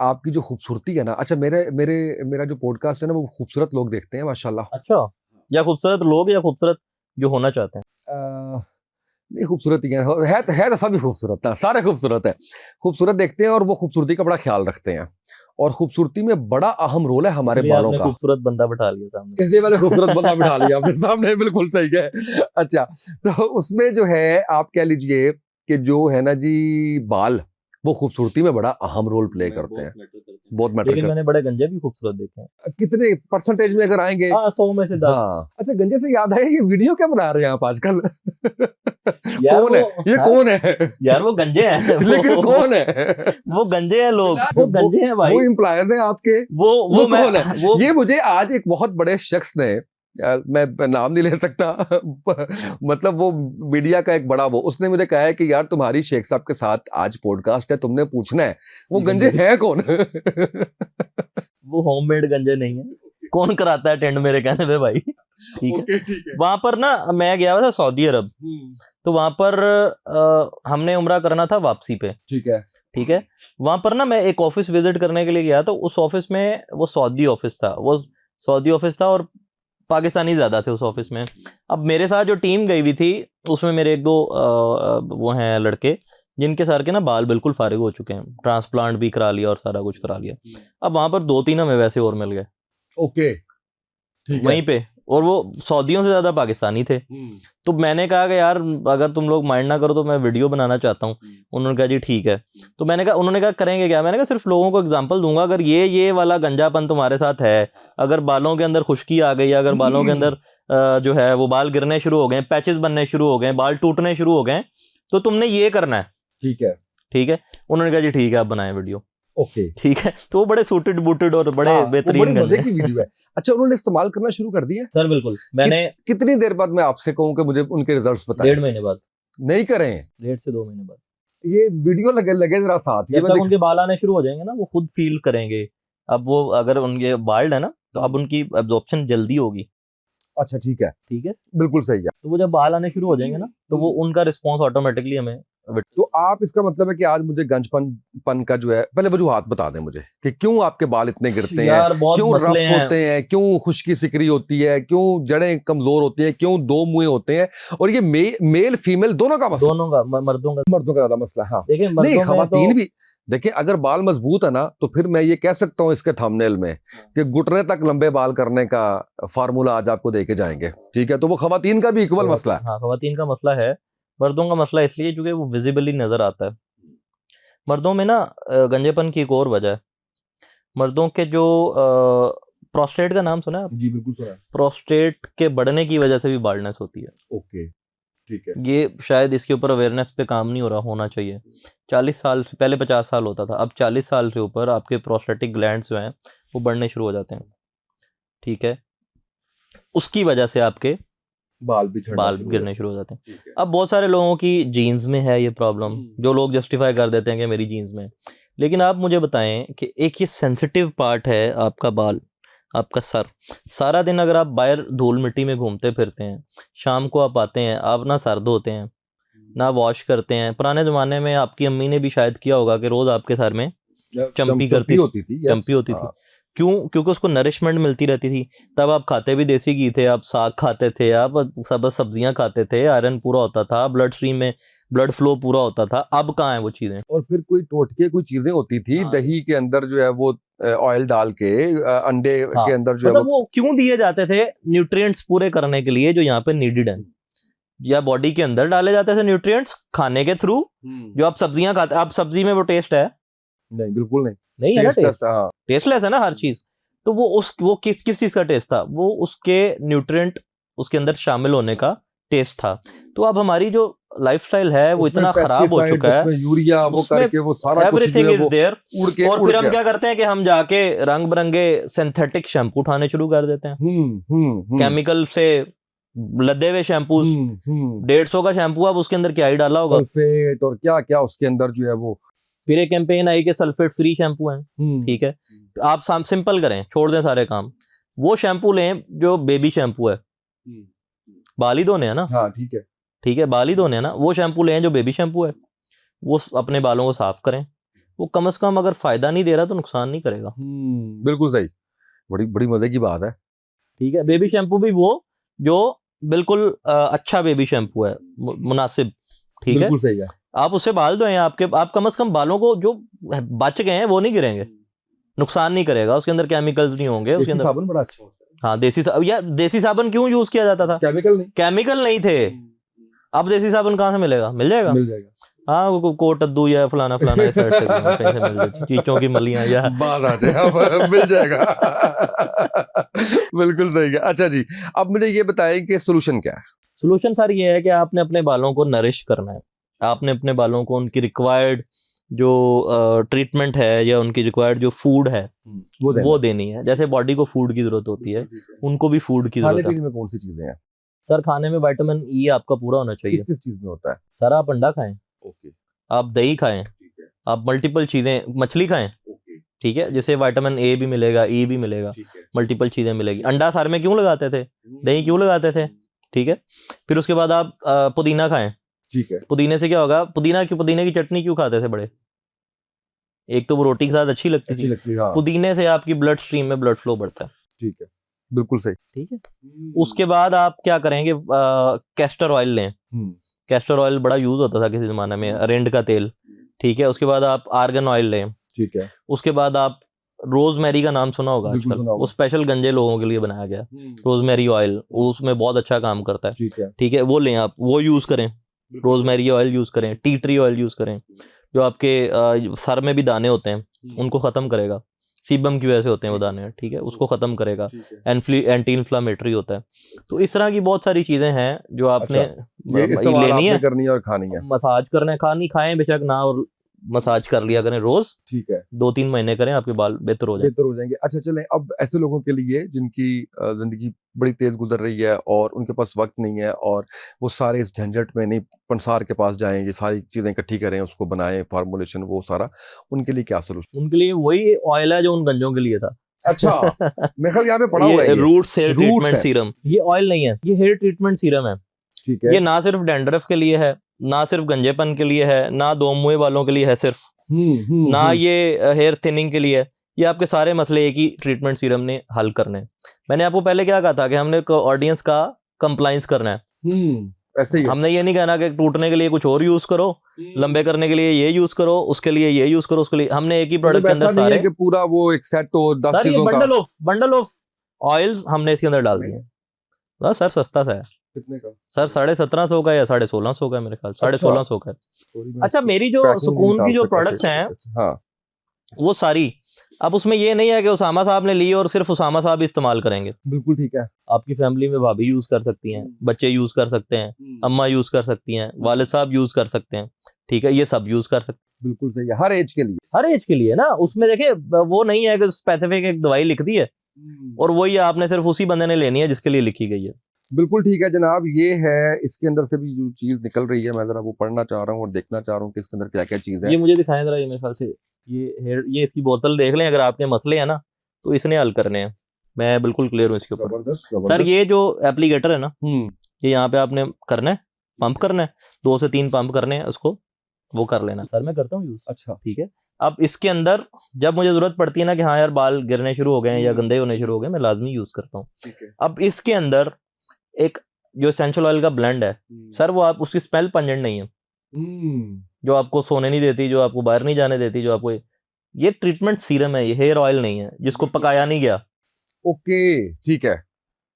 आपकी जो खूबसूरती है ना, अच्छा मेरे मेरे मेरा जो पॉडकास्ट है ना वो खूबसूरत लोग देखते हैं माशाल्लाह। अच्छा, या खूबसूरत लोग या खूबसूरत जो होना चाहते हैं? अ, नहीं खूबसूरत ही है तो सभी खूबसूरत है, सारे खूबसूरत है। खूबसूरत देखते हैं और वो खूबसूरती का बड़ा ख्याल रखते हैं, और खूबसूरती में बड़ा अहम रोल है हमारे इसलिए बालों आपने का। खूबसूरत बंदा बिठा लिया सामने। इसी वाले खूबसूरत बंदा बिठा लिया आपने सामने, बिल्कुल सही है। अच्छा, तो उसमें जो है आप कह लीजिए कि जो है ना जी, बाल वो खूबसूरती में बड़ा अहम रोल प्ले करते हैं, बहुत मैटर लेकिन करते मैंने बड़े गंजे भी खूबसूरत देखे हैं। हैं। कितने परसेंटेज में अगर आएंगे? हाँ, 100 में से 10। हाँ, अच्छा गंजे से याद है, ये वीडियो क्या बना रहे हैं आप आजकल? यार कौन वो, है ये, हाँ, कौन है? यार वो गंजे हैं लेकिन वो कौन है? वो गंजे हैं लोग, वो गंजे हैं वो भाई। एम्प्लॉयज हैं आपके? वो वो वो मैं कौन है? वो ये मुझे आज एक बहुत बड़े शख्स ने, मैं नाम नहीं ले सकता, मतलब वो मीडिया का एक बड़ा, वो उसने मुझे कहा है कि यार तुम्हारी शेख साहब के साथ आज पॉडकास्ट है, तुमने पूछना है वो ये गंजे गंजे हैं कौन? वो होममेड गंजे नहीं है। कौन कराता है टेंड मेरे कहने पे भाई। ठीक है। ओके ठीक है। वहां पर ना मैं गया हुआ था सऊदी अरब, तो वहां पर हमने उम्रा करना था वापसी पे। ठीक है। ठीक है। वहां पर ना मैं एक ऑफिस विजिट करने के लिए गया, तो उस ऑफिस में वो सऊदी ऑफिस था, वो सऊदी ऑफिस था और पाकिस्तानी ज्यादा थे उस ऑफिस में। अब मेरे साथ जो टीम गई हुई थी उसमें मेरे एक दो वो हैं लड़के जिनके सर के ना बाल बिल्कुल फारिग हो चुके हैं, ट्रांसप्लांट भी करा लिया और सारा कुछ करा लिया। अब वहां पर 2-3 हमें वैसे और मिल गए ओके ठीक है। वहीं पे, और वो सऊदियों से ज्यादा पाकिस्तानी थे। तो मैंने कहा कि यार अगर तुम लोग माइंड ना करो तो मैं वीडियो बनाना चाहता हूँ। उन्होंने कहा जी ठीक है। तो मैंने कहा, उन्होंने कहा करेंगे क्या? मैंने कहा सिर्फ लोगों को एग्जांपल दूंगा, अगर ये वाला गंजापन तुम्हारे साथ है, अगर बालों के अंदर खुश्की आ गई, अगर बालों के अंदर जो है वो बाल गिरने शुरू हो गए, पैचेस बनने शुरू हो गए, बाल टूटने शुरू हो गए, तो तुमने ये करना है। ठीक है। ठीक है। उन्होंने कहा जी ठीक है, आप बनाएं वीडियो। ओके। ठीक है। तो वो बड़े सूटेड बूटेड और बड़े हाँ, वो बेहतरीन बड़ी मजे गंजे की वीडियो है। अच्छा, उन्होंने इस्तेमाल करना शुरू कर दिया? सर बिल्कुल। मैंने कितनी देर बाद मैं आपसे कहूँ कि मुझे उनके रिजल्ट्स बताएं? 1.5 महीने बाद, नहीं करें 1.5 से 2 महीने बाद, ये वीडियो, लगे लगे जरा साथ, ये जब मैं तक दिख... उनके बाल आने शुरू हो जाएंगे ना वो खुद फील करेंगे। अब वो अगर उनके बाल्ड है ना, तो अब उनकी एब्जॉर्प्शन जल्दी होगी। अच्छा ठीक है, ठीक है। बिल्कुल सही है। तो वो जब बाल आने शुरू हो जाएंगे ना, तो वो उनका रिस्पॉन्स ऑटोमेटिकली हमें तो आप, इसका मतलब है कि आज मुझे गंजपन का जो है, पहले वजूहात बता दें मुझे कि क्यों आपके बाल इतने गिरते हैं, यार बहुत क्यों मसले रफ हैं। होते हैं, क्यों खुश्की सिकरी होती है, क्यों जड़ें कमजोर होती हैं, क्यों दो मुंह होते हैं, और ये मेल फीमेल दोनों का मसला? दोनों का, मर्दों का। मर्दों का ज्यादा मसला है, हाँ। देखिए नहीं, मर्दों में तो खवातीन भी। देखिए, अगर बाल मजबूत है ना तो फिर मैं ये कह सकता हूँ इसके थंबनेल में कि घुटने तक लंबे बाल करने का फार्मूला आज आपको देके जाएंगे। ठीक है, तो वो खवातीन का भी इक्वल मसला है। हाँ, खवातीन का मसला है। मर्दों का मसला इसलिए क्योंकि वो विजिबली नजर आता है। मर्दों में ना गंजेपन की एक और वजह है। मर्दों के जो प्रोस्टेट का नाम सुना है? जी बिल्कुल सुना है। प्रोस्टेट के बढ़ने की वजह से भी बाल्डनेस होती है। ओके ठीक है। ये शायद इसके ऊपर अवेयरनेस पे काम नहीं हो रहा, होना चाहिए। 40 साल से पहले 50 साल होता था, अब 40 साल से ऊपर आपके प्रोस्टेटिक ग्लैंड्स जो हैं वो बढ़ने शुरू हो जाते हैं। ठीक है। उसकी वजह से आपके बाल भी झड़ना बाल शुरू हो गिरने जाते शुरू हो जाते हैं। हैं। ठीक है। अब बहुत सारे लोगों की जीन्स में है ये प्रॉब्लम, जो लोग जस्टिफाई कर देते हैं कि मेरी जीन्स में है। लेकिन आप मुझे बताएं कि एक ये सेंसिटिव पार्ट है आपका बाल, आपका सर। सारा दिन अगर आप बाहर धूल मिट्टी में घूमते फिरते हैं, शाम को आप आते हैं, आप ना सर धोते हैं ना वॉश करते हैं। पुराने ज़माने में आपकी अम्मी ने भी शायद किया होगा कि रोज़ आपके सर में चंपी करती थी, होती थी, चंपी होती थी। क्यों? क्योंकि उसको नरिशमेंट मिलती रहती थी। तब आप खाते भी देसी घी थे, आप साग खाते थे, आप सब सब्जियां खाते थे, आयरन पूरा होता था, ब्लड स्ट्रीम में ब्लड फ्लो पूरा होता था। अब कहाँ है वो चीज़ें? और फिर कोई टोटके, कोई चीजें होती थी, हाँ। दही के अंदर जो है वो ऑयल डाल के, अंडे हाँ, के अंदर जो है मतलब वो क्यों दिए जाते थे? न्यूट्रिएंट्स पूरे करने के लिए जो यहाँ पे नीडेड है, या बॉडी के अंदर डाले जाते थे न्यूट्रिएंट्स खाने के थ्रू। जो आप सब्जियां खाते, आप सब्जी में वो टेस्ट है? नहीं, बिल्कुल नहीं। नहीं है ना टेस्ट। हाँ। टेस्टलेस है ना हर चीज। तो वो किस चीज का टेस्ट था? वो उसके न्यूट्रिएंट उसके अंदर शामिल होने का टेस्ट था। तो अब हमारी जो लाइफस्टाइल है वो उसमें इतना खराब हो पेस्टिसाइड, चुका है, उसमें यूरिया, वो उसमें करके वो सारा कुछ जो एवरीथिंग है इज वो देयर। और उड़ फिर हम के। क्या करते हैं कि हम जाके रंग बिरंगे सिंथेटिक शैम्पू उठाने शुरू कर देते हैं, केमिकल से लदे हुए शैम्पूज। 150 का शैम्पू, अब उसके अंदर क्या ही डाला होगा? सल्फेट और क्या क्या उसके अंदर जो है वो। फिर एक कैंपेन आई कि सल्फेट फ्री शैम्पू है। ठीक है। तो आप सिंपल करें, छोड़ दें सारे काम, वो शैम्पू लें जो बेबी शैम्पू है। बाल ही धोने हैं ना? हाँ ठीक है। ठीक है, बाल ही धोने हैं ना, वो शैम्पू लें जो बेबी शैम्पू है। वो अपने बालों को साफ करें, वो कम से कम अगर फायदा नहीं दे रहा तो नुकसान नहीं करेगा। बिल्कुल सही, बड़ी बड़ी मजे की बात है। ठीक है, बेबी शैम्पू भी वो जो बिल्कुल अच्छा बेबी शैम्पू है, मुनासिब, ठीक है, बिल्कुल सही है। आप उससे बाल धोएं, आप कम से कम बालों को जो बच गए हैं वो नहीं गिरेंगे, नुकसान नहीं करेगा, उसके अंदर केमिकल्स नहीं होंगे, उसके अंदर साबुन बड़ा अच्छा होता है। हाँ, देसी साबुन क्यों यूज किया जाता था? केमिकल नहीं थे। अब देसी साबुन कहाँ से मिलेगा? मिल जाएगा, हाँ, वो कोटद्दू या फलाना फलाना इस साइड से कहीं से मिल जाए, चीचों की मलियां या बात आ जाए मिल जाएगा। बिल्कुल सही है। अच्छा जी, अब मुझे ये बताएं कि सोल्यूशन क्या है? सोल्यूशन सर ये है कि आपने अपने बालों को नरिश करना है, आपने अपने बालों को उनकी रिक्वायर्ड जो ट्रीटमेंट है या उनकी रिक्वायर्ड जो फूड है वो देनी है। जैसे बॉडी को फूड की जरूरत होती है, उनको भी फूड की जरूरत है। खाने पीने में कौन सी चीजें हैं सर? खाने में विटामिन ई आपका पूरा होना चाहिए। किस चीज में होता है? सर आप अंडा खाएं, आप दही खाएं, आप मल्टीपल चीजें, मछली खाएं, ठीक है, जिससे विटामिन ए भी मिलेगा, ई भी मिलेगा, मल्टीपल चीजें मिलेगी। अंडा सर में क्यों लगाते थे, दही क्यों लगाते थे, ठीक है। फिर उसके बाद आप पुदीना खाएं, ठीक है। पुदीने से क्या होगा? पुदीने की चटनी क्यों खाते थे बड़े? एक तो वो रोटी के साथ अच्छी लगती थी, हाँ। पुदीने से आपकी ब्लड स्ट्रीम में ब्लड फ्लो बढ़ता है, ठीक है, बिल्कुल सही, ठीक है। उसके बाद आप क्या करेंगे? कैस्टर ऑयल लें, कैस्टर ऑयल बड़ा यूज होता था किसी जमाने में, अरेंड का तेल, ठीक है। उसके बाद आप आर्गन ऑयल लें, ठीक है। उसके बाद आप रोजमेरी का नाम सुना होगा आजकल, वो स्पेशल गंजे लोगों के लिए बनाया गया, रोजमेरी ऑयल, उसमें बहुत अच्छा काम करता है, ठीक है, वो लें आप, वो यूज करें, रोजमेरी ऑयल यूज करें, टी ट्री ऑयल यूज करें, जो आपके सर में भी दाने होते हैं उनको खत्म करेगा, सीबम की वजह से होते हैं वो दाने, ठीक है, उसको खत्म करेगा, एंटी इन्फ्लामेटरी होता है। तो इस तरह की बहुत सारी चीजें हैं जो आपने लेनी है, करनी है और खानी है। मसाज करना है, खानी खाएं बेशक ना, और मसाज कर लिया करें रोज, ठीक है, 2-3 महीने करें, आपके बाल बेहतर हो जाएंगे। अच्छा चलें, अब ऐसे लोगों के लिए जिनकी जिंदगी बड़ी तेज गुजर रही है और उनके पास वक्त नहीं है और वो सारे इस झंझट में नहीं पंसार के पास जाएं, ये सारी चीजें इकट्ठी करें, उसको बनाएं, फार्मूलेशन, वो सारा, उनके लिए क्या सोल्यूशन? उनके लिए वही ऑयल है जो उन गंजों के लिए था। अच्छा, मैं कल यहाँ पे पढ़ा हुआ है, रूट्स हेयर ट्रीटमेंट सीरम, ये ऑयल नहीं है, ये हेयर ट्रीटमेंट सीरम है, ठीक है। ये ना सिर्फ डैंड्रफ के लिए है, ना सिर्फ गंजेपन के लिए है, ना दो मुंह वालों के लिए है सिर्फ, ना ये हेयर थिनिंग के लिए है, ये आपके सारे मसले एक ही ट्रीटमेंट सीरम ने हल करने हैं। मैंने आपको पहले क्या कहा था कि हमने ऑडियंस का कंप्लायंस करना है, ऐसे ही हमने ये नहीं कहना कि टूटने के लिए कुछ और यूज करो, लंबे करने के लिए ये यूज करो, उसके लिए ये यूज करो, उसके लिए हमने एक ही प्रोडक्ट के अंदर सारे कि पूरा वो एक सेट हो 10 चीजों का, बंडल ऑफ ऑयल हमने इसके अंदर डाल दिए। बस सर सस्ता सा है, कितने का सर? 1750 का या 1650 का, मेरे ख्याल 1650 का है। अच्छा, मेरी जो सुकून की जो प्रोडक्ट्स हैं, हाँ, वो सारी, अब उसमें ये नहीं है कि उसामा साहब ने ली और सिर्फ उसामा साहब इस्तेमाल करेंगे, बिल्कुल ठीक है। आपकी फैमिली में भाभी यूज कर सकती हैं, बच्चे यूज कर सकते हैं, अम्मा यूज कर सकती हैं, वालिद साहब यूज कर सकते हैं, ठीक है, ये सब यूज कर सकते हैं, बिल्कुल सही है, हर एज के लिए, हर एज के लिए ना। उसमें देखिए वो नहीं है कि स्पेसिफिक एक दवाई लिख दी है और वही आपने सिर्फ उसी बंदे ने लेनी है जिसके लिए लिखी गई है। बिल्कुल ठीक है जनाब, ये है इसके अंदर से भी जो चीज निकल रही है, मैं जरा वो पढ़ना चाह रहा हूँ और देखना चाह रहा हूँ कि इसके अंदर क्या क्या चीज है। ये मुझे दिखाएं जरा, ये मेरे ख्याल से ये इसकी बोतल देख लें, अगर आपके मसले हैं ना तो इसने हल करने हैं, मैं बिल्कुल क्लियर हूँ इसके ऊपर। सर ये जो एप्लीकेटर है ना, ये यहाँ पे आपने करना है, पंप करना है, 2 से 3 पंप करने हैं, उसको वो कर लेना। सर मैं करता हूँ यूज। अच्छा ठीक है, अब इसके अंदर जब मुझे जरूरत पड़ती है ना कि हाँ यार बाल गिरने शुरू हो गए हैं या गंदे होने शुरू हो गए, मैं लाजमी यूज करता हूँ। अब इसके अंदर एक जो एसेंशियल ऑयल का ब्लेंड है सर, वो आप उसकी स्मेल पंजेंट नहीं है, जो आपको सोने नहीं देती, जो आपको बाहर नहीं जाने देती, जो आपको, ये ट्रीटमेंट सीरम है, ये हेयर ऑयल नहीं है जिसको पकाया नहीं गया। ओके ठीक है,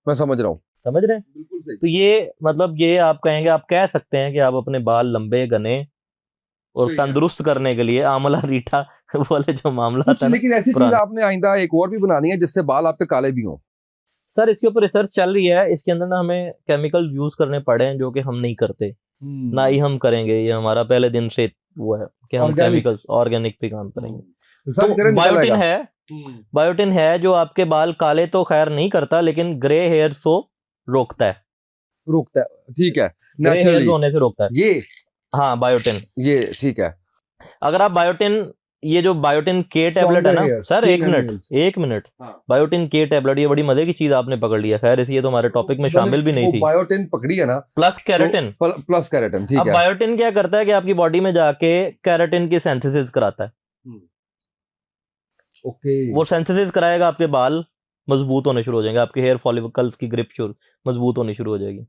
मैं समझ रहा हूँ, समझ रहे हैं? बिल्कुल सही। तो ये मतलब ये आप कहेंगे, आप कह सकते हैं कि आप अपने बाल लंबे घने और तंदुरुस्त करने के लिए आमला रीठा वाले जो मामला था, लेकिन ऐसी चीज आपने आइंदा एक और भी बनानी है जिससे बाल आपके काले भी हों। सर इसके ऊपर रिसर्च चल रही है, इसके अंदर ना हमें केमिकल यूज करने पड़े हैं जो कि हम नहीं करते, ना ही हम करेंगे, ये हमारा पहले दिन से वो है कि हम केमिकल्स ऑर्गेनिक पे काम करेंगे। तो बायोटिन है, बायोटिन है जो आपके बाल काले तो खैर नहीं करता, लेकिन ग्रे हेयर को रोकता है, ठीक है, नेचुरली होने से रोकता है ये, हाँ बायोटिन, ये ठीक है। अगर आप बायोटिन, ये जो बायोटिन के टैबलेट है ना सर, एक मिनट, बायोटिन के टैबलेट, ये बड़ी मजे की चीज आपने पकड़ लिया, खैर इसी ये तो हमारे टॉपिक में शामिल भी नहीं थी। बायोटिन पकड़ी है ना, प्लस कैरेटिन, प्लस कैरेटिन, ठीक है। अब बायोटिन क्या करता है कि आपकी बॉडी में जाके कैरेटिन की सिंथेसिस कराता है, ओके वो सेंसिटाइज कराएगा, आपके बाल मजबूत होने शुरू हो जाएंगे, आपके हेयर फॉलिकल्स की ग्रिप मजबूत होनी शुरू हो जाएगी,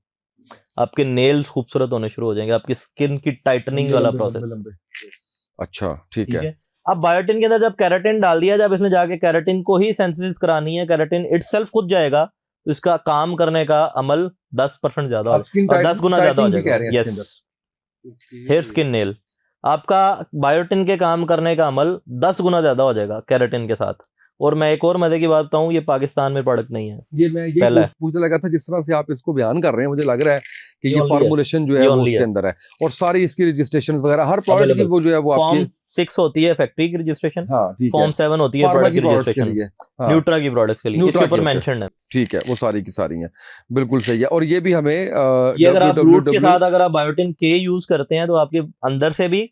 आपके नेल्स खूबसूरत होने शुरू हो जाएंगे, आपकी स्किन की टाइटनिंग वाला प्रोसेस। अच्छा ठीक ठीक है। है। अब बायोटिन के अंदर जब केराटिन डाल दिया, जब इसने जाके केराटिन को ही सेंसिटाइज करानी है, केराटिन इटसेल्फ खुद जाएगा, तो इसका काम करने का अमल 10% ज्यादा हो जाएगा, 10 गुना ज्यादा हो जाएगा। यस, हेयर स्किन नेल, आपका बायोटिन के काम करने का अमल 10 गुना ज्यादा हो जाएगा केराटिन के साथ। और मैं एक और मजे की बात बताऊं, ये पाकिस्तान में प्रोडक्ट नहीं है, ये मैं ये पहला है। पूछने लगा था, जिस तरह से आप इसको बयान कर रहे हैं मुझे लग रहा है कि ये ये only है, फॉर्मुलेशन जो है ये वो only उसके है। अंदर है, और सारी इसकी रजिस्ट्रेशन वगैरह हर प्रोडक्ट की Available। वो जो है वो फॉर्म आपकी 6 होती है फैक्ट्री की रजिस्ट्रेशन, हाँ ठीक है, फॉर्म 7 होती है फार्मा प्रोडक्ट की की प्रोडक्ट्स के रजिस्ट्रेशन, लिए, हाँ न्यूट्रा की प्रोडक्ट्स के लिए, इसके न्यूट्रा ऊपर की, ओके मेंशन है। ठीक है, वो सारी की सारी हैं, बिल्कुल सही है। और ये भी हमें ये अगर आप रूट्स के साथ अगर आप बायोटिन के यूज करते हैं तो आपके अंदर से भी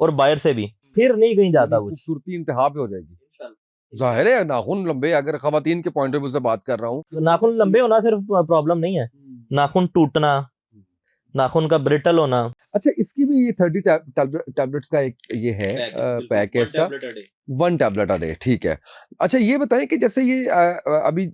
और बाहर से भी फिर नहीं कहीं जाता कुछ, खूबसूरती इंतहा पे हो जाएगी। जाहिर है नाखून लंबे, अगर खवातीन के पॉइंट ऑफ व्यू से बात कर रहा हूँ, नाखून लंबे होना सिर्फ प्रॉब्लम नहीं है, नाखून टूटना, नाखून का ब्रिटल होना। अच्छा इसकी भी ये 30 टैबलेट्स का एक ये है पैक है इसका, 1 टैबलेट अ डे, ठीक है। अच्छा ये बताएं कि जैसे ये अभी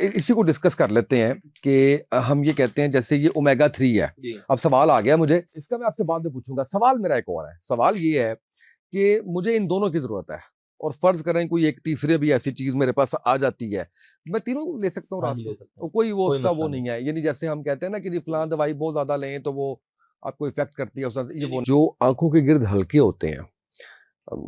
इसी को डिस्कस कर लेते हैं कि हम ये कहते हैं जैसे ये ओमेगा 3 है, अब सवाल आ गया मुझे, इसका मैं आपसे बाद में पूछूंगा। सवाल मेरा एक और है, सवाल ये है कि मुझे इन दोनों की जरूरत है, और फर्ज करें कोई एक तीसरे भी ऐसी चीज मेरे पास आ जाती है, मैं तीनों ले सकता हूँ रात को, कोई वो उसका वो नहीं है, यानी जैसे हम कहते हैं ना कि फलां दवाई बहुत ज्यादा लें तो वो आपको इफेक्ट करती है उसका, ये वो जो आंखों के गिर्द हल्के होते हैं,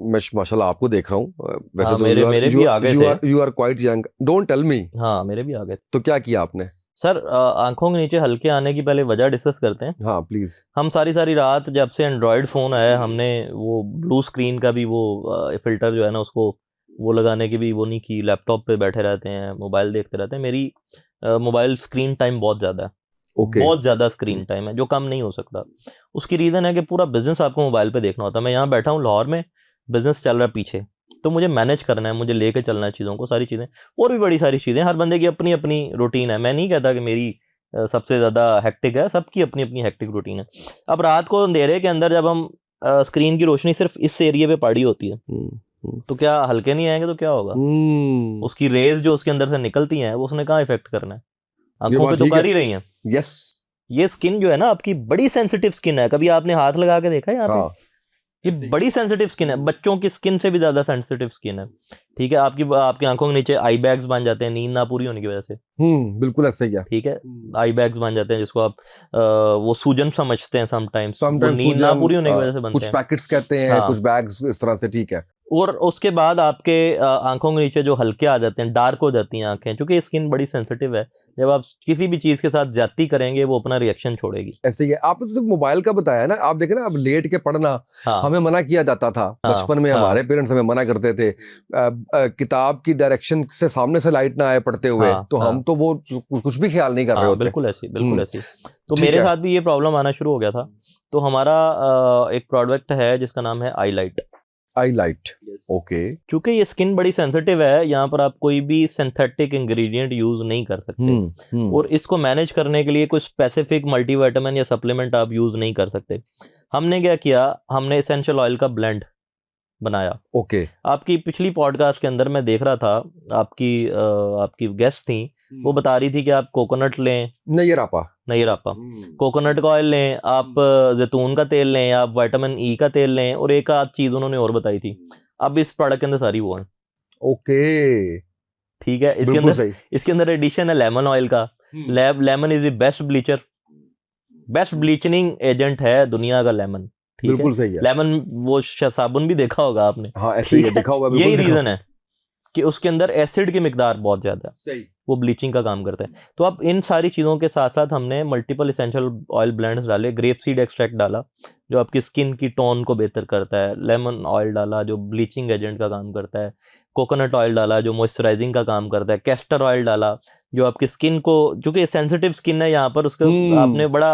मैं माशाल्लाह आपको देख रहा हूँ, वैसे हाँ, तो मेरे भी आ गए थे। You are quite young, don't tell me. हाँ मेरे भी आ गए। तो क्या किया आपने? सर आंखों के नीचे हल्के आने की पहले वजह डिस्कस करते हैं। हाँ प्लीज। हम सारी रात जब से एंड्रॉयड फ़ोन आया, हमने वो ब्लू स्क्रीन का भी वो फिल्टर जो है ना, उसको वो लगाने की भी वो नहीं की, लैपटॉप पे बैठे रहते हैं, मोबाइल देखते रहते हैं। मेरी मोबाइल स्क्रीन टाइम बहुत ज़्यादा है, बहुत ज़्यादा स्क्रीन टाइम है जो कम नहीं हो सकता। उसकी रीज़न है कि पूरा बिजनेस आपको मोबाइल पे देखना होता है। मैं यहाँ बैठा हूँ लाहौर में, बिजनेस चल रहा है पीछे, तो मुझे मैनेज करना है, मुझे लेके चलना है चीज़ों को, सारी चीज़ें और भी बड़ी सारी चीज़ें। हर बंदे की अपनी अपनी रूटीन है, मैं नहीं कहता कि मेरी सबसे ज़्यादा हेक्टिक है, सबकी अपनी अपनी हेक्टिक रूटीन है। अब रात को अंधेरे के अंदर जब हम स्क्रीन की रोशनी सिर्फ इस एरिया पे पड़ी होती है, तो क्या हल्के नहीं आएंगे तो क्या होगा? उसकी रेज जो उसके अंदर से निकलती हैं वो उसने कहाँ इफेक्ट करना है, आंखों पे तो कर ही रही हैं। यस, ये स्किन जो है ना आपकी बड़ी सेंसिटिव स्किन है, कभी आपने हाथ लगा के देखा है यहाँ पे? ये बड़ी सेंसिटिव स्किन है, बच्चों की स्किन से भी ज्यादा सेंसिटिव स्किन है। ठीक है, आपकी आंखों के नीचे आई बैग्स बन जाते हैं नींद ना पूरी होने की वजह से। बिल्कुल ऐसा ही है। ठीक है, आई बैग्स बन जाते हैं जिसको आप वो सूजन समझते हैं समटाइम्स, वो नींद ना पूरी होने की वजह से बनते हैं। कुछ पैकेट्स कहते हैं, कुछ बैग्स इस तरह से, ठीक है। और उसके बाद आपके आंखों के नीचे जो हल्के आ जाते हैं, डार्क हो जाती हैं आंखें, क्योंकि स्किन बड़ी सेंसिटिव है। जब आप किसी भी चीज के साथ ज्यादती करेंगे वो अपना रिएक्शन छोड़ेगी। ऐसे ही है। आपने तो मोबाइल का बताया ना, आप देखें ना, अब लेट के पढ़ना हमें मना किया जाता था बचपन में, हमारे पेरेंट्स हमें मना करते थे, किताब की डायरेक्शन से सामने से लाइट ना आए पढ़ते हुए, तो हम तो वो कुछ भी ख्याल नहीं कर रहे होते। बिल्कुल ऐसी, बिल्कुल ऐसी। तो मेरे साथ भी ये प्रॉब्लम आना शुरू हो गया था। तो हमारा एक प्रोडक्ट है जिसका नाम है आई लाइट। आई लाइट, ओके। क्योंकि ये स्किन बड़ी सेंसिटिव है, यहाँ पर आप कोई भी सिंथेटिक इंग्रेडिएंट यूज नहीं कर सकते, और इसको मैनेज करने के लिए कोई स्पेसिफिक मल्टीविटामिन या सप्लीमेंट आप यूज नहीं कर सकते। हमने क्या किया, हमने एसेंशियल ऑयल का ब्लेंड बनाया। ओके। आपकी पिछली पॉडकास्ट के अंदर मैं देख रहा था, आपकी गेस्ट थी, वो बता रही थी कि आप कोकोनट लें, नहीं रापा कोकोनट का ऑयल लें, आप जैतून का तेल लें, आप विटामिन ई का तेल लें, और एक आध चीज उन्होंने और बताई थी। अब इस प्रोडक्ट के अंदर सारी वो है। ओके, ठीक है, इसके अंदर एडिशन है लेमन ऑयल का। Lemon is the best bleacher, best bleaching agent है दुनिया का लेमन। ठीक है, सही है। लेमन वो साबुन भी देखा होगा आपने। हाँ, ऐसे ही देखा होगा। यही रीजन है कि उसके अंदर एसिड की मिकदार बहुत ज्यादा है, सही, वो ब्लीचिंग का काम करता है। तो अब इन सारी चीज़ों के साथ साथ हमने मल्टीपल एसेंशियल ऑयल ब्लेंड्स डाले, ग्रेप सीड एक्सट्रैक्ट डाला जो आपकी स्किन की टोन को बेहतर करता है, लेमन ऑयल डाला जो ब्लीचिंग एजेंट का काम करता है, कोकोनट ऑयल डाला जो मॉइस्चराइजिंग का काम करता है, कैस्टर ऑयल डाला जो आपकी स्किन को, क्योंकि सेंसिटिव स्किन है यहाँ पर, उसको आपने बड़ा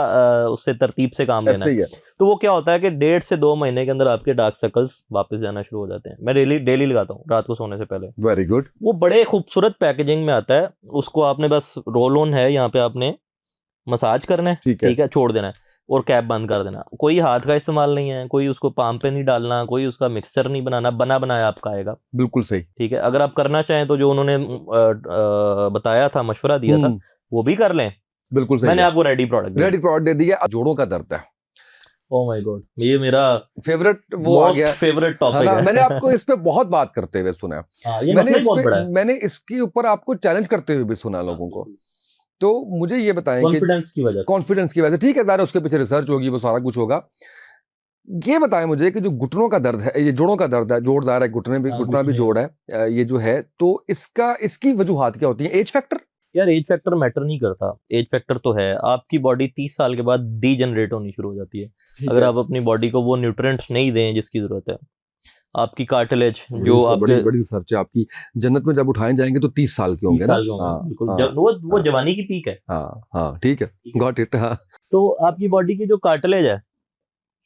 उससे तरतीब से काम लेना है। तो वो क्या होता है कि 1.5 से 2 महीने के अंदर आपके डार्क सर्कल्स वापस जाना शुरू हो जाते हैं। मैं डेली लगाता हूँ रात को सोने से पहले। Very good. वो बड़े खूबसूरत पैकेजिंग में आता है, उसको आपने बस रोल ऑन है, यहाँ पे आपने मसाज करना है, ठीक है, छोड़ देना है। और कैप बंद कर देना। कोई हाथ का इस्तेमाल नहीं है, कोई उसको पाम पे नहीं डालना, कोई उसका मिक्सचर नहीं बनाना, बना बनाया आपका आएगा। बिल्कुल सही। ठीक है, अगर आप करना चाहें तो जो उन्होंने बताया था, मशवरा दिया था, वो भी कर लें। बिल्कुल सही मैंने है। आपको रेडी प्रोडक्ट दे दिया। जोड़ों का दर्द है, ओह माय गॉड, ये मेरा फेवरेट वो आ गया, फेवरेट टॉपिक है ना? है। मैंने आपको इस पे बहुत बात करते हुए सुना है, ये मसला ही बहुत बड़ा है। मैंने इसके ऊपर आपको चैलेंज करते हुए भी सुना लोगों को। तो मुझे ये बताएं कि कॉन्फिडेंस की वजह से, ठीक है, ज़रा उसके पीछे रिसर्च होगी, वो सारा कुछ होगा। ये बताएं मुझे कि जो घुटनों का दर्द है, ये जोड़ों का दर्द है, जोड़दार है, घुटना भी जोड़ है, ये जो है, तो इसकी वजूहात क्या होती है? Age factor? यार एज फैक्टर मैटर नहीं करता। एज फैक्टर तो है, आपकी बॉडी 30 साल के बाद डीजनरेट होनी शुरू हो जाती है अगर आप अपनी बॉडी को वो न्यूट्रिएंट्स नहीं दें जिसकी जरूरत है। आपकी कार्टिलेज जो आपके बड़ी रिसर्च है आपकी, जन्नत में जब उठाए जाएंगे तो 30 साल के होंगे ना? बिल्कुल, वो जवानी की पीक है। हाँ ठीक है, गॉट इट। हाँ, तो आपकी बॉडी की जो कार्टिलेज है,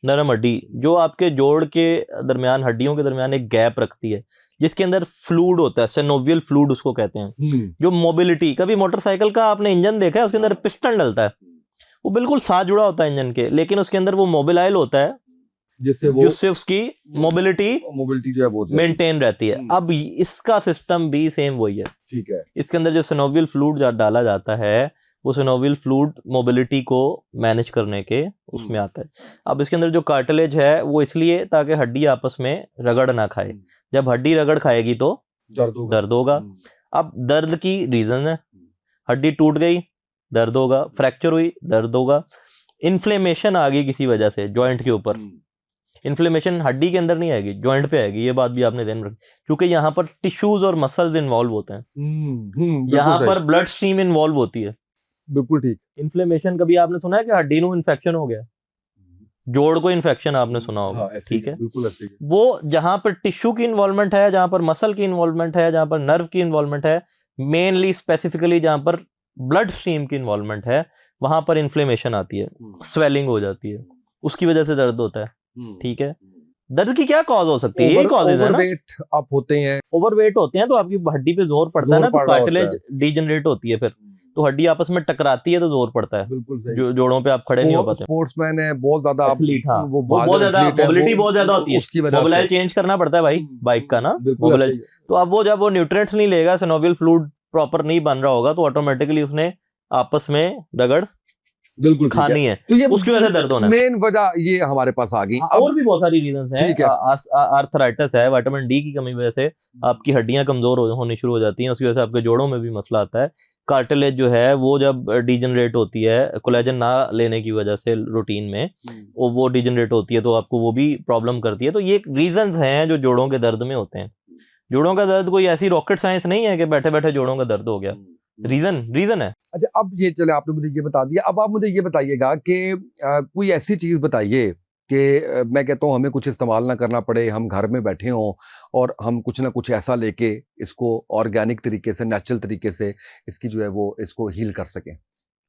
नरम हड्डी, जो आपके जोड़ के दरमियान, हड्डियों के दरमियान एक गैप रखती है, जिसके अंदर फ्लूइड होता है, सिनोवियल फ्लूइड उसको कहते हैं, जो मोबिलिटी, कभी मोटरसाइकिल का आपने इंजन देखा है, उसके अंदर पिस्टन डलता है, वो बिल्कुल साथ जुड़ा होता है इंजन के, लेकिन उसके अंदर वो मोबिलाइल होता है जिससे उसकी मोबिलिटी जो है वो मेंटेन रहती है। अब इसका सिस्टम भी सेम वही है। ठीक है, इसके अंदर जो सिनोवियल फ्लूइड डाला जाता है, वो सिनोवियल फ्लूइड मोबिलिटी को मैनेज करने के उसमें आता है। अब इसके अंदर जो कार्टिलेज है वो इसलिए ताकि हड्डी आपस में रगड़ ना खाए। जब हड्डी रगड़ खाएगी तो दर्द होगा। अब दर्द की रीजन है, हड्डी टूट गई दर्द होगा, फ्रैक्चर हुई दर्द होगा, इन्फ्लेमेशन आ गई किसी वजह से जॉइंट के ऊपर, इन्फ्लेमेशन हड्डी के अंदर नहीं आएगी, जॉइंट पे आएगी। ये बात भी आपने ध्यान रखी, क्योंकि यहाँ पर टिश्यूज और मसल्स इन्वॉल्व होते हैं, यहाँ पर ब्लड स्ट्रीम इन्वॉल्व होती है। बिल्कुल ठीक। इन्फ्लेमेशन, कभी आपने सुना है कि हड्डी को इन्फेक्शन हो गया, जोड़ को इन्फेक्शन आपने सुना होगा? ठीक है, बिल्कुल ऐसे। वो जहां पर टिश्यू की इन्वॉल्वमेंट है, जहां पर मसल की इन्वॉल्वमेंट है, जहां पर नर्व की इन्वॉल्वमेंट है, मेनली स्पेसिफिकली जहां पर ब्लड स्ट्रीम की इन्वॉल्वमेंट है, वहां पर इन्फ्लेमेशन आती है, स्वेलिंग हो जाती है, उसकी वजह से दर्द होता है। ठीक है, दर्द की क्या कॉज हो सकती है? यही कॉजेज है ना। ओवरवेट आप होते हैं, ओवरवेट होते हैं तो आपकी हड्डी पे जोर पड़ता है ना, तो कार्टिलेज डीजनरेट होती है, फिर तो हड्डी आपस में टकराती है तो जोर पड़ता है। बिल्कुल सही। जोड़ों पे आप खड़े नहीं हो पाते। स्पोर्ट्समैन है, बहुत ज्यादा एथलीट, हाँ, वो बहुत ज्यादा मोबिलिटी बहुत ज्यादा होती है, उसकी वजह से मोबिलाइज चेंज करना पड़ता है भाई, बाइक का ना मोबिलाइज। तो अब वो जब वो न्यूट्रिएंट्स नहीं लेगा, सिनोवियल फ्लूइड प्रॉपर नहीं बन रहा होगा, तो ऑटोमेटिकली उसने आपस में रगड़ बिल्कुल खानी है, तो ये उसकी वजह से दर्द होना है। मेन वजह ये हमारे पास आ गई। और भी बहुत सारी रीजंस हैं। ठीक है, आर्थराइटिस है, विटामिन डी की कमी वजह से आपकी हड्डियां कमजोर होनी शुरू हो जाती हैं, उसकी वजह से आपके जोड़ों में भी मसला आता है। कार्टिलेज जो है वो जब डीजनरेट होती है, कोलेजन ना लेने की वजह से रूटीन में वो डीजनरेट होती है, तो आपको वो भी प्रॉब्लम करती है। तो ये रीजंस हैं जो जोड़ों के दर्द में होते हैं। जोड़ों का दर्द कोई ऐसी रॉकेट साइंस नहीं है कि बैठे बैठे जोड़ों का दर्द हो गया, रीजन है। अच्छा, अब ये चले, आपने मुझे ये बता दिया, अब आप मुझे ये बताइएगा कि कोई ऐसी चीज बताइए कि मैं कहता हूँ हमें कुछ इस्तेमाल ना करना पड़े, हम घर में बैठे हों और हम कुछ ना कुछ ऐसा लेके इसको ऑर्गेनिक तरीके से, नेचुरल तरीके से इसकी जो है वो इसको हील कर सकें।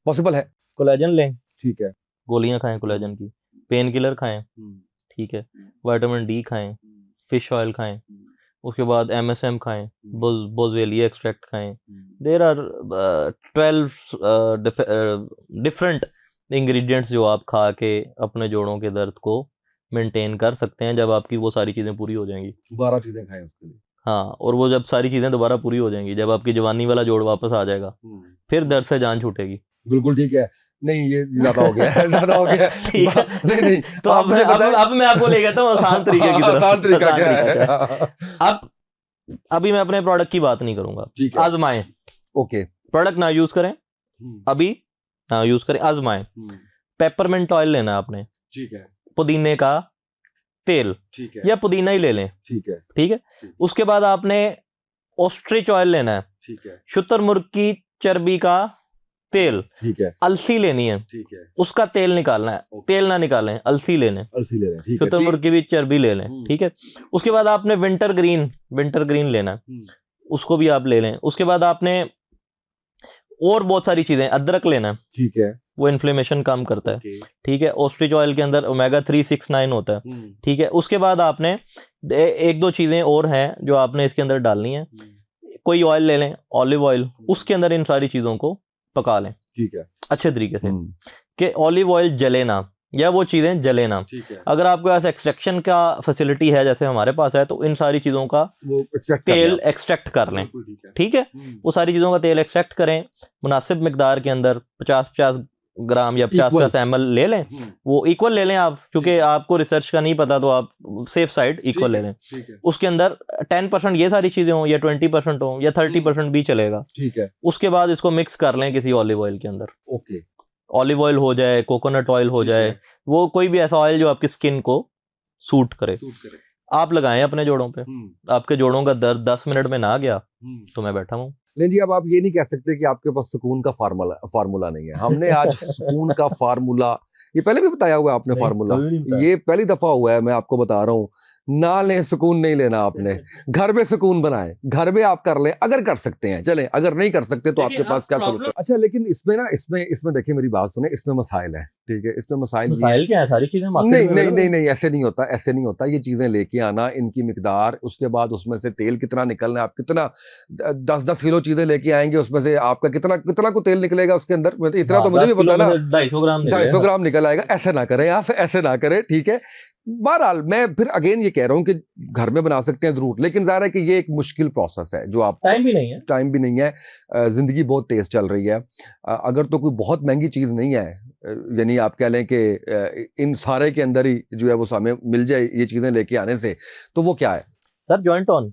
पॉसिबल है? कोलेजन लें, ठीक है, गोलियां खाएं कोलेजन की, पेन किलर खाएं, ठीक है, विटामिन डी खाएं, फिश ऑयल खाएं, उसके बाद MSM खाएं, बोज़वेलिया एक्सट्रैक्ट खाएं। देयर आर 12 डिफरेंट इंग्रेडिएंट्स जो आप खा के अपने जोड़ों के दर्द को मेंटेन कर सकते हैं, जब आपकी वो सारी चीजें पूरी हो जाएंगी। 12 चीजें खाएं उसके लिए। हाँ, और वो जब सारी चीजें दोबारा पूरी हो जाएंगी, जब आपकी जवानी वाला जोड़ वापस आ जाएगा, फिर दर्द से जान छूटेगी। बिल्कुल ठीक है। नहीं, ये ज्यादा हो गया है, ज्यादा हो गया। ठीक है, नहीं तो अब मैं आपको ले गया था आसान तरीके की तरफ। आसान तरीका क्या है? अब अभी मैं अपने प्रोडक्ट की बात नहीं करूंगा, आजमाएं। ओके, प्रोडक्ट ना यूज करें, अभी ना यूज करें, आजमाएं। पेपरमिंट ऑयल लेना है आपने, ठीक है, पुदीने का तेल, ठीक है, या पुदीना ही ले लें, ठीक है, ठीक है। उसके बाद आपने ऑस्ट्रिच ऑयल लेना है, ठीक है, शुतुरमुर्ग की चर्बी का तेल, ठीक है, अलसी लेनी है, ठीक है, उसका तेल निकालना है, तेल ना निकालें, अलसी ले लें, अलसी ले लें, ठीक है, शुतुरमुर्ग की भी चर्बी ले लें, ठीक है। उसके बाद आपने विंटर ग्रीन लेना है, उसको भी आप ले लें। उसके बाद आपने और बहुत सारी चीजें, अदरक लेना है, ठीक है, वो इन्फ्लेमेशन कम करता है, ठीक है। ऑस्ट्रिच ऑयल के अंदर ओमेगा 369 होता है, ठीक है। उसके बाद आपने एक दो चीजें और हैं जो आपने इसके अंदर डालनी है। कोई ऑयल ले लें, ऑलिव ऑयल, उसके अंदर इन सारी चीजों को पका लें, ठीक है, अच्छे तरीके से, कि ऑलिव ऑयल जले ना, या वो चीजें जले ना। ठीक है, अगर आपके पास एक्सट्रैक्शन का फैसिलिटी है जैसे हमारे पास है, तो इन सारी चीजों का वो extract कर तेल लें आप। एक्सट्रैक्ट कर लें। बिल्कुल ठीक है। ठीक है, वो सारी चीज़ों का तेल एक्सट्रैक्ट करें मुनासिब मिकदार के अंदर, 50-50 ग्राम या 50-50 ml ले लें। वो इक्वल ले लें आप, क्योंकि आपको रिसर्च का नहीं पता तो आप सेफ साइड इक्वल ले लें। ठीक है, उसके अंदर 10% ये सारी चीज़ें हों या 20% हों या 30% भी चलेगा। ठीक है, उसके बाद इसको मिक्स कर लें किसी ऑलिव ऑयल के अंदर। ओके, ऑलिव ऑयल हो जाए, कोकोनट ऑयल हो ठीक जाए, है। वो कोई भी ऐसा ऑयल जो आपकी स्किन को सूट करे, सूट करे। आप लगाएं अपने जोड़ों पे। आपके जोड़ों का दर्द 10 मिनट में ना गया तो मैं बैठा हूँ। नहीं जी, अब आप ये नहीं कह सकते कि आपके पास सुकून का फार्मूला नहीं है। हमने आज सुकून का फार्मूला, ये पहले भी बताया हुआ है आपने नहीं, फार्मूला, कभी नहीं बताया। ये पहली दफा हुआ है, मैं आपको बता रहा हूँ। ना लें सुकून नहीं लेना आपने, घर में सुकून बनाएं, घर में आप कर लें अगर कर सकते हैं, चलें, अगर नहीं कर सकते तो आपके पास क्या सोल्यूशन। अच्छा, लेकिन इसमें ना, इसमें देखिए मेरी बात सुने, इसमें मसाइल है, ठीक है, इसमें मसाइल ये मसाइल क्या है, सारी चीजें मार्केट नहीं में नहीं available नहीं हैं। नहीं, ऐसे नहीं होता, ऐसे नहीं होता। ये चीजें लेके आना, इनकी मिकदार, उसके बाद उसमें से तेल कितना निकलना है, आप कितना 10-10 किलो चीजें लेके आएंगे, उसमें से आपका कितना कितना को तेल निकलेगा उसके अंदर, मतलब इतना तो मुझे 10 भी किलो पता में ना, से 250 ग्राम निकले 250 ग्राम निकल आएगा। ऐसे ना करें आप, ऐसे ना करें, ठीक है। बहरहाल मैं फिर अगेन ये कह रहा हूँ कि घर में बना सकते हैं जरूर, लेकिन जाहिर है कि ये एक मुश्किल प्रोसेस है जो आप, टाइम भी नहीं है। टाइम भी नहीं है, जिंदगी बहुत तेज चल रही है। अगर तो कोई बहुत महंगी चीज नहीं है, यानी आप कह लें कि इन सारे के अंदर ही जो है वो हमें मिल जाए ये चीजें लेके आने से, तो वो क्या है? Sir joint on,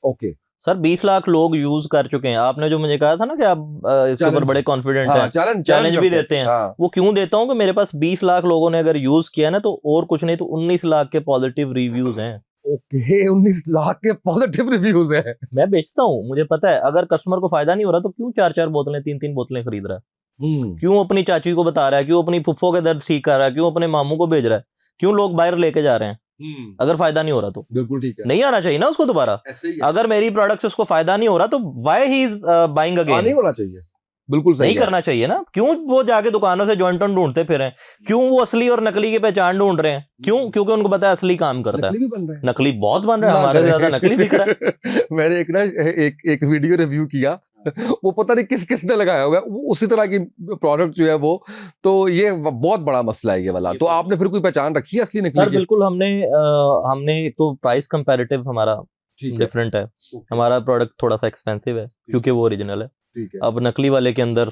okay, sir 20 lakh लोग यूज कर चुके हैं। आपने जो मुझे कहा था ना कि आप इसके ऊपर चैलेंज, बड़े कॉन्फिडेंट हाँ, हैं, चैलेंज भी देते हैं। हाँ, वो क्यों देता हूँ कि मेरे पास 20 लाख लोगों ने अगर यूज किया ना, तो और कुछ नहीं तो 19 लाख के पॉजिटिव रिव्यूज हैं। ओके, 19 लाख के पॉजिटिव रिव्यूज है। मैं बेचता हूँ, मुझे पता है अगर कस्टमर को फायदा नहीं हो रहा तो क्यों 4-4 बोतलें 3-3 बोतलें खरीद रहा है, क्यों अपनी चाची को बता रहा है, क्यों अपनी फुफ्फो के दर्द ठीक कर रहा है, क्यों अपने मामू को भेज रहा है, क्यों लोग बाहर लेके जा रहे हैं अगर फायदा नहीं हो रहा तो। बिल्कुल ठीक है, नहीं आना चाहिए ना उसको दोबारा। ऐसे ही अगर मेरी प्रोडक्ट से उसको फायदा नहीं हो रहा तो व्हाई ही इज बाइंग नहीं अगेन। होना चाहिए, बिल्कुल सही नहीं है। करना चाहिए ना। क्यों वो जाके दुकानों से जॉइंट ऑन ढूंढते फिरें, क्यों वो असली और नकली की पहचान ढूंढ रहे हैं, क्यों? क्योंकि उनको पता है असली काम करता है। नकली भी बन रहा है, नकली बहुत बन रहा है, ना हमारे से करें। ज्यादा नकली बिक रहा है। मैंने एक ना एक वीडियो रिव्यू किया, वो पता नहीं किसने लगाया हुआ है, वो उसी तरह की प्रोडक्ट जो है वो, तो ये बहुत बड़ा मसला है ये वाला। तो आपने फिर कोई पहचान रखी है असली नकली सर की? बिल्कुल, हमने एक तो प्राइस कंपैरेटिव हमारा ठीक है, डिफरेंट है। हमारा प्रोडक्ट थोड़ा सा एक्सपेंसिव है क्योंकि वो ओरिजिनल है। ठीक है, अब नकली वाले के अंदर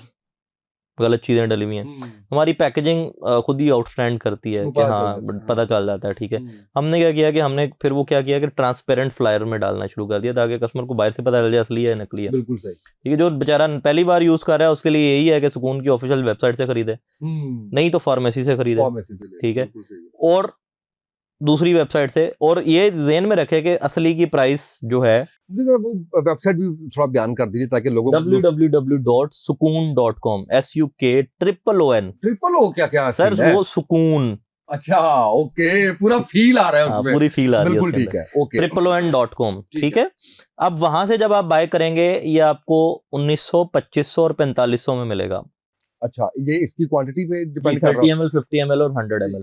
गलत चीजें डली हुई हैं। हमारी पैकेजिंग खुद ही आउटस्टैंड करती है वो कि पता चल हाँ जाता है, पता चल जाता है, ठीक है। हमने क्या किया कि हमने फिर वो क्या किया कि ट्रांसपेरेंट फ्लायर में डालना शुरू कर दिया ताकि कस्टमर को बाहर से पता चल जाए असली है नकली है। बिल्कुल सही। ठीक है, जो बेचारा पहली बार यूज कर रहा है उसके लिए यही है कि सुकून की ऑफिशियल वेबसाइट से खरीदे, नहीं तो फार्मेसी से खरीदे, फार्मेसी से ले, ठीक है, बिल्कुल सही है। और दूसरी वेबसाइट से। और ये ज़हन में रखे कि असली की प्राइस जो है, मुझे वो वेबसाइट भी थोड़ा बयान कर दीजिए ताकि लोगों को। www.sukoon.com, SUKOON। ट्रिपल ओ क्या क्या सर सीन है? वो सुकून, अच्छा, ओके, पूरा फील आ रहा है हाँ, उसमें, पूरी फील आ रही है बिल्कुल उसके ठीक अंदर। है, ओके, triple-on.com, ठीक ठीक है। अब वहां से जब आप बाय करेंगे ये आपको 1900, 2500 और 4500 में मिलेगा। अच्छा, ये इसकी क्वांटिटी पे डिपेंड कर 30 रहा है। ml, 50 ml और 100 ठीक ml। है,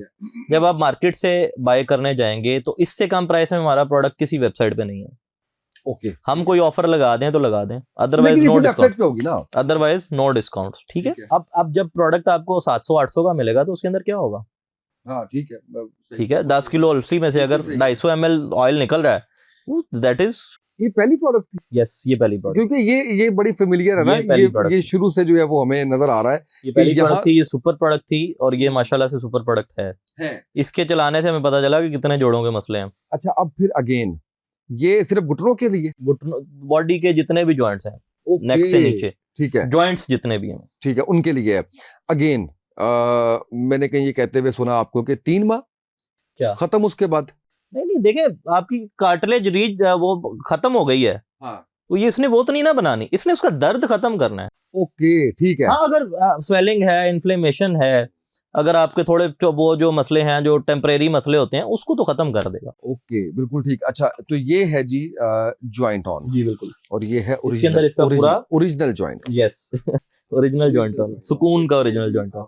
जब आप मार्केट से बाय करने जाएंगे तो इससे कम प्राइस में हमारा प्रोडक्ट किसी वेबसाइट पे नहीं है। ओके, हम कोई ऑफर लगा दें तो लगा दें, अदरवाइज लेकिन नो इसी वेबसाइट डिस्काउंट, पे होगी ना? अदरवाइज नो डिस्काउंट, ठीक है। ठीक है। अब जब प्रोडक्ट आपको 700-800 का मिलेगा तो उसके अंदर क्या होगा, हाँ, ठीक है, ठीक है। 10 किलो अल्फी में से अगर 250 ml ऑयल निकल रहा है, दैट इज, ये पहली प्रोडक्ट थी, यस, ये पहली प्रोडक्ट, क्योंकि ये बड़ी फेमिलियर है ना, ये पहली ये product ये थी। शुरू से जो है वो हमें नजर आ रहा है ये पहली यहाँ- प्रोडक्ट थी, ये सुपर प्रोडक्ट थी और ये माशाल्लाह से सुपर प्रोडक्ट है। इसके चलाने से हमें पता चला कि कितने जोड़ों के मसले हैं। अच्छा, अब फिर अगेन ये सिर्फ घुटनों के लिए? घुटनों, बॉडी के जितने भी जॉइंट्स हैं, ओके, नेक से नीचे ठीक है, जॉइंट्स जितने भी हैं, ठीक है, उनके लिए है। अगेन मैंने कहीं ये कहते हुए सुना आपको कि 3 माह क्या खत्म, उसके बाद? नहीं देखे, आपकी कार्टिलेज रीच वो खत्म हो गई है, हाँ, तो ये इसने वो तो नहीं ना बनानी, इसने उसका दर्द खत्म करना है। ओके, ठीक है, हाँ, अगर स्वेलिंग है, इन्फ्लेमेशन है, अगर आपके थोड़े वो जो मसले हैं, जो टेम्परेरी मसले होते हैं, उसको तो खत्म कर देगा। ओके, बिल्कुल ठीक। अच्छा, तो ये है जी जॉइंट ऑन, जी बिल्कुल, और ये है इसके अंदर इसका पूरा original joint. Yes, original joint on, सुकून का ओरिजिनल जॉइंट ऑन।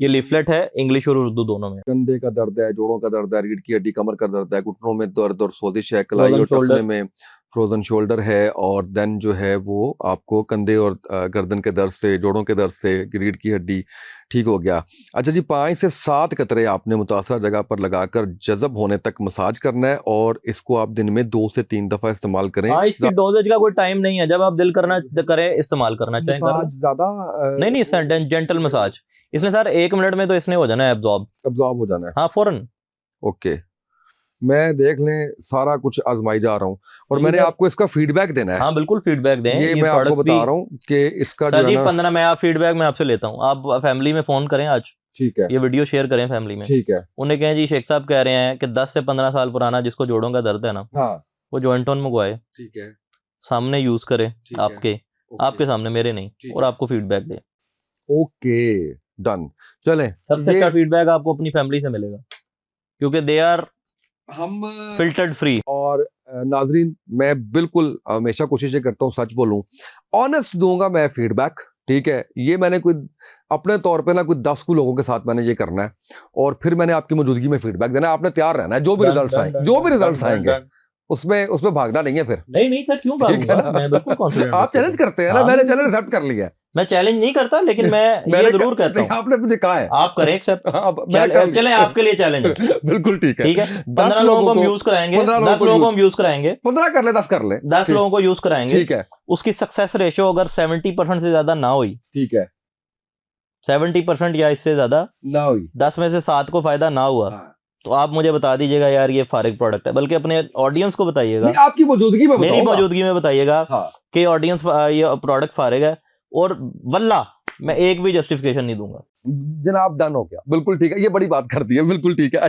ये लीफलेट है, इंग्लिश और उर्दू दोनों में। कंधे का दर्द है, जोड़ों का दर्द है, रीढ़ की हड्डी, कमर का दर्द है, घुटनों में दर्द और सोजिश है, कलाई और Frozen shoulder। टखने में फ्रोजन शोल्डर है, और देन जो है वो आपको कंधे और गर्दन के दर्द से, जोड़ों के दर्द से, रीढ़ की हड्डी ठीक हो गया। अच्छा जी, 5 से 7 कतरे आपने मुतासर जगह पर लगाकर जज़ब होने तक मसाज करना है, और इसको आप दिन में 2 से 3 दफ़ा इस्तेमाल करें। हाँ, इसकी डोजेज का कोई टाइम नहीं है, जब आप दिल करना करे इस्तेमाल करना चाहें कर लो। मसाज ज़्यादा नहीं, जेंटल मसाज। इसने सर 1 मिनट में तो इसने हो जाना है अब्जॉर्ब हो जाना है। हाँ, फौरन। ओके, मैं देख लें सारा कुछ आजमाई जा रहा हूँ, और नहीं मैंने सर। आपको इसका फीडबैक देना है। हाँ बिल्कुल फीडबैक दें। ये मैं आपको बता रहा हूँ कि इसका जो सर जी है ना, 15 मैं आप फीडबैक मैं आपसे लेता हूँ, आप फैमिली में फोन करें आज, ठीक है, ये वीडियो शेयर करें फैमिली में। ठीक है, उन्हें कहें जी शेख साहब कह रहे हैं कि 10 से 15 साल पुराना जिसको जोड़ों का दर्द है ना, हाँ, वो जॉइंट टोन मंगवाए, ठीक है, सामने यूज करे, ठीक है, आपके ओके, सामने, मेरे नहीं, ठीक और है। आपको फीडबैक दे। Okay, done. चलें, सबसे ये अच्छा फीडबैक आपको अपनी फैमिली से मिलेगा, क्योंकि दे आर हम फिल्टर्ड फ्री। और नाजरीन, मैं बिल्कुल हमेशा कोशिश करता हूँ सच बोलूं, ऑनेस्ट दूंगा मैं फीडबैक, ठीक है। ये मैंने कोई अपने तौर पे ना कोई 10 को लोगों के साथ मैंने ये करना है, और फिर मैंने आपकी मौजूदगी में फीडबैक देना है। आपने तैयार रहना है, जो भी रिजल्ट्स आएंगे उसमें भागना नहीं है फिर। नहीं सर, क्यों ठीक है भागूंगा, ना? मैं बिल्कुल कॉन्फिडेंट। आप चैलेंज करते हैं ना, हाँ, मैंने चैलेंज एक्सेप्ट कर लिया है। मैं चैलेंज नहीं करता, लेकिन मैं ये जरूर कहता हूँ, आपने मुझे कहा है आप करें एक्सेप्ट। मैं कर चलें आपके लिए चैलेंज है। बिल्कुल ठीक है, ठीक है, 15 लोगों को हम यूज कराएंगे, 10 लोगों को हम यूज कराएंगे, 15 कर ले, 10 कर ले, 10 लोगों को यूज कराएंगे, ठीक है, उसकी सक्सेस रेशियो अगर 70% से ज्यादा ना हुई, ठीक है, 70% या इससे ज्यादा ना हुई, 10 में से 7 को फायदा ना हुआ, तो आप मुझे बता दीजिएगा यार ये फारिग प्रोडक्ट है, बल्कि अपने ऑडियंस को बताइएगा, नहीं, आपकी मौजूदगी में मेरी मौजूदगी में बताइएगा हाँ। कि ऑडियंस ये प्रोडक्ट फारिग है, और वल्ला मैं एक भी जस्टिफिकेशन नहीं दूंगा। जनाब डन हो गया, बिल्कुल ठीक है, ये बड़ी बात कर दी है, बिल्कुल ठीक है।